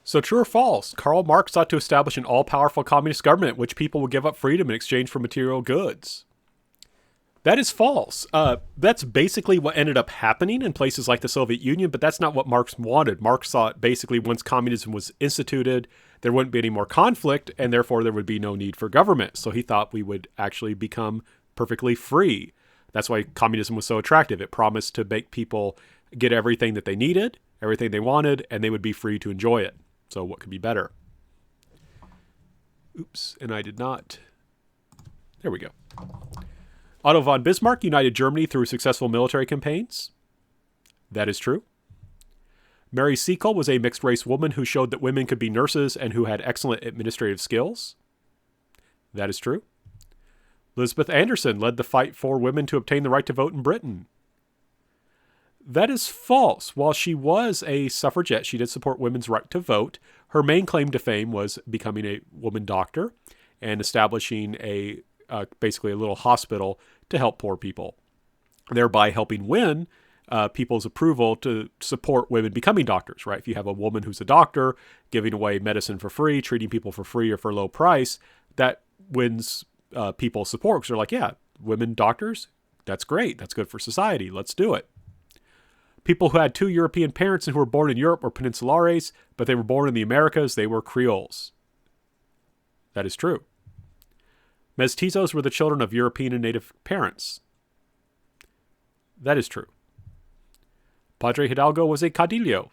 So true or false? Karl Marx sought to establish an all-powerful communist government, which people would give up freedom in exchange for material goods. That is false. That's basically what ended up happening in places like the Soviet Union, but that's not what Marx wanted. Marx thought basically once communism was instituted, there wouldn't be any more conflict, and therefore there would be no need for government. So he thought we would actually become perfectly free. That's why communism was so attractive. It promised to make people get everything that they needed, everything they wanted, and they would be free to enjoy it. So what could be better? Oops, and I did not. There we go. Otto von Bismarck united Germany through successful military campaigns. That is true. Mary Seacole was a mixed-race woman who showed that women could be nurses and who had excellent administrative skills. That is true. Elizabeth Anderson led the fight for women to obtain the right to vote in Britain. That is false. While she was a suffragette, she did support women's right to vote. Her main claim to fame was becoming a woman doctor and establishing basically a little hospital to help poor people, thereby helping win people's approval to support women becoming doctors, right? If you have a woman who's a doctor giving away medicine for free, treating people for free or for low price, that wins people's support because they're like, yeah, women doctors, that's great. That's good for society. Let's do it. People who had two European parents and who were born in Europe were peninsulares, but they were born in the Americas. They were Creoles. That is true. Mestizos were the children of European and native parents. That is true. Padre Hidalgo was a caudillo.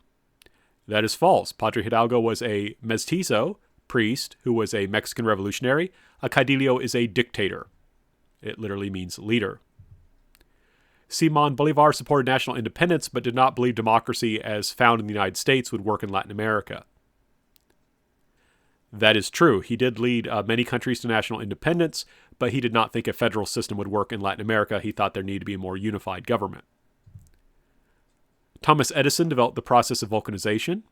That is false. Padre Hidalgo was a mestizo priest who was a Mexican revolutionary. A caudillo is a dictator. It literally means leader. Simon Bolivar supported national independence, but did not believe democracy as found in the United States would work in Latin America. That is true. He did lead many countries to national independence, but he did not think a federal system would work in Latin America. He thought there needed to be a more unified government. Thomas Edison developed the process of vulcanization.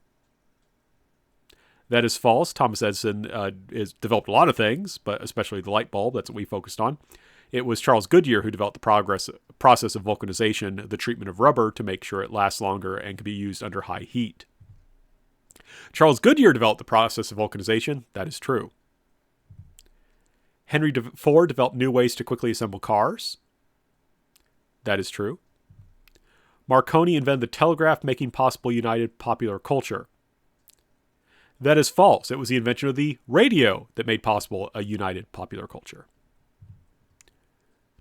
That is false. Thomas Edison developed a lot of things, but especially the light bulb. That's what we focused on. It was Charles Goodyear who developed the process of vulcanization, the treatment of rubber to make sure it lasts longer and can be used under high heat. Charles Goodyear developed the process of vulcanization. That is true. Henry Ford developed new ways to quickly assemble cars. That is true. Marconi invented the telegraph, making possible united popular culture. That is false. It was the invention of the radio that made possible a united popular culture.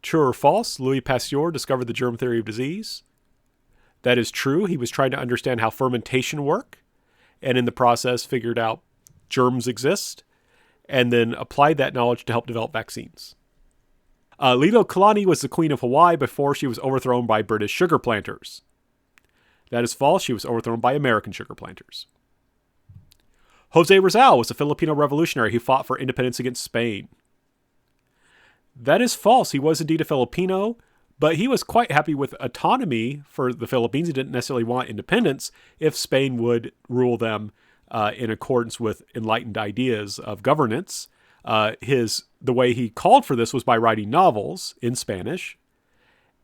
True or false? Louis Pasteur discovered the germ theory of disease. That is true. He was trying to understand how fermentation worked, and in the process figured out germs exist, and then applied that knowledge to help develop vaccines. Lilo Kalani was the queen of Hawaii before she was overthrown by British sugar planters. That is false. She was overthrown by American sugar planters. Jose Rizal was a Filipino revolutionary who fought for independence against Spain. That is false. He was indeed a Filipino, but he was quite happy with autonomy for the Philippines. He didn't necessarily want independence if Spain would rule them in accordance with enlightened ideas of governance. The way he called for this was by writing novels in Spanish.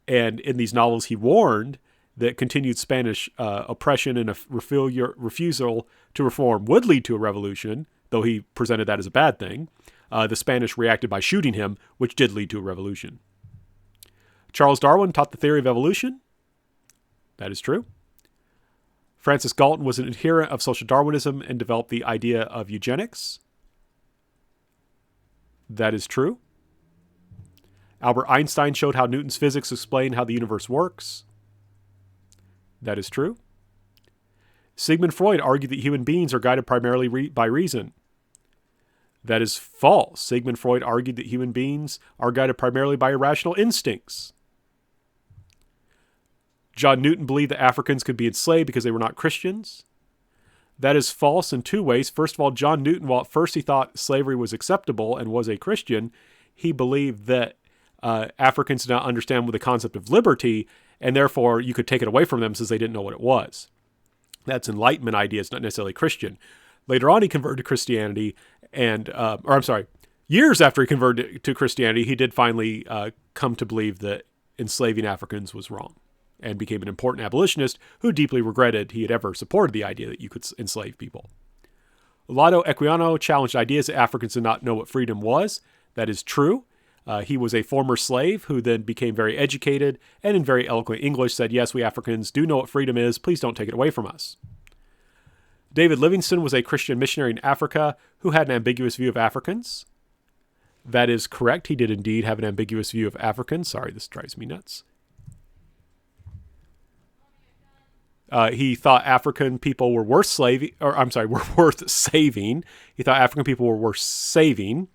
And in these novels, he warned that continued Spanish oppression and a refusal to reform would lead to a revolution, though he presented that as a bad thing. The Spanish reacted by shooting him, which did lead to a revolution. Charles Darwin taught the theory of evolution. That is true. Francis Galton was an adherent of social Darwinism and developed the idea of eugenics. That is true. Albert Einstein showed how Newton's physics explained how the universe works. That is true. Sigmund Freud argued that human beings are guided primarily by reason. That is false. Sigmund Freud argued that human beings are guided primarily by irrational instincts. John Newton believed that Africans could be enslaved because they were not Christians. That is false in two ways. First of all, John Newton, while at first he thought slavery was acceptable and was a Christian, he believed that Africans did not understand the concept of liberty, and therefore you could take it away from them since they didn't know what it was. That's Enlightenment ideas, not necessarily Christian. Later on, he converted to Christianity, years after he converted to Christianity, he did finally come to believe that enslaving Africans was wrong, and became an important abolitionist who deeply regretted he had ever supported the idea that you could enslave people. Lotto Equiano challenged ideas that Africans did not know what freedom was. That is true. He was a former slave who then became very educated and in very eloquent English said, yes, we Africans do know what freedom is. Please don't take it away from us. David Livingstone was a Christian missionary in Africa who had an ambiguous view of Africans. That is correct. He did indeed have an ambiguous view of Africans. Sorry, this drives me nuts. He thought African people were worth saving. He thought African people were worth saving,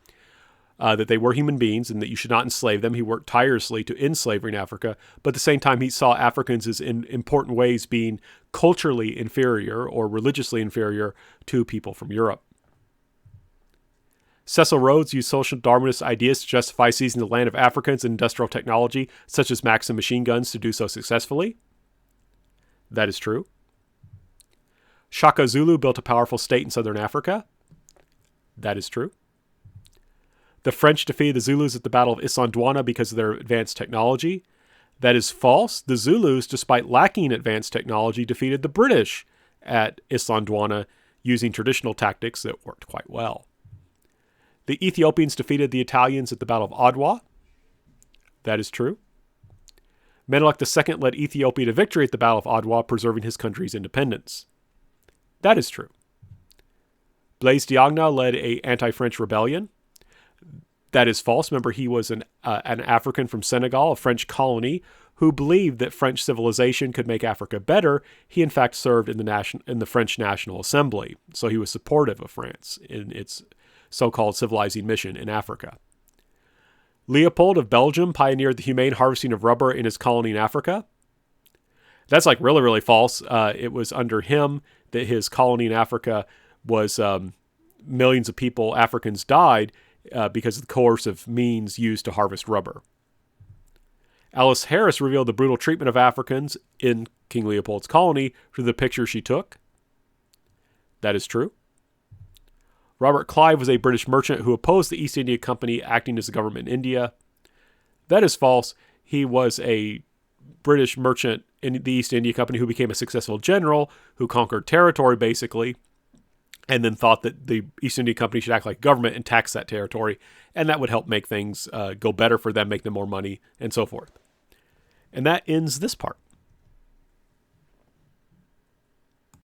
that they were human beings and that you should not enslave them. He worked tirelessly to end slavery in Africa, but at the same time, he saw Africans as in important ways being culturally inferior or religiously inferior to people from Europe. Cecil Rhodes used social Darwinist ideas to justify seizing the land of Africans and industrial technology, such as Maxim machine guns, to do so successfully. That is true. Shaka Zulu built a powerful state in southern Africa. That is true. The French defeated the Zulus at the Battle of Isandlwana because of their advanced technology. That is false. The Zulus, despite lacking advanced technology, defeated the British at Isandlwana using traditional tactics that worked quite well. The Ethiopians defeated the Italians at the Battle of Adwa. That is true. Menelik II led Ethiopia to victory at the Battle of Adwa, preserving his country's independence. That is true. Blaise Diagne led an anti-French rebellion. That is false. Remember, he was an African from Senegal, a French colony, who believed that French civilization could make Africa better. He, in fact, served in the French National Assembly, so he was supportive of France in its so-called civilizing mission in Africa. Leopold of Belgium pioneered the humane harvesting of rubber in his colony in Africa. That's like really, really false. It was under him that his colony in Africa was millions of people, Africans, died because of the coercive means used to harvest rubber. Alice Harris revealed the brutal treatment of Africans in King Leopold's colony through the picture she took. That is true. Robert Clive was a British merchant who opposed the East India Company acting as the government in India. That is false. He was a British merchant in the East India Company who became a successful general who conquered territory, basically, and then thought that the East India Company should act like government and tax that territory, and that would help make things go better for them, make them more money, and so forth. And that ends this part.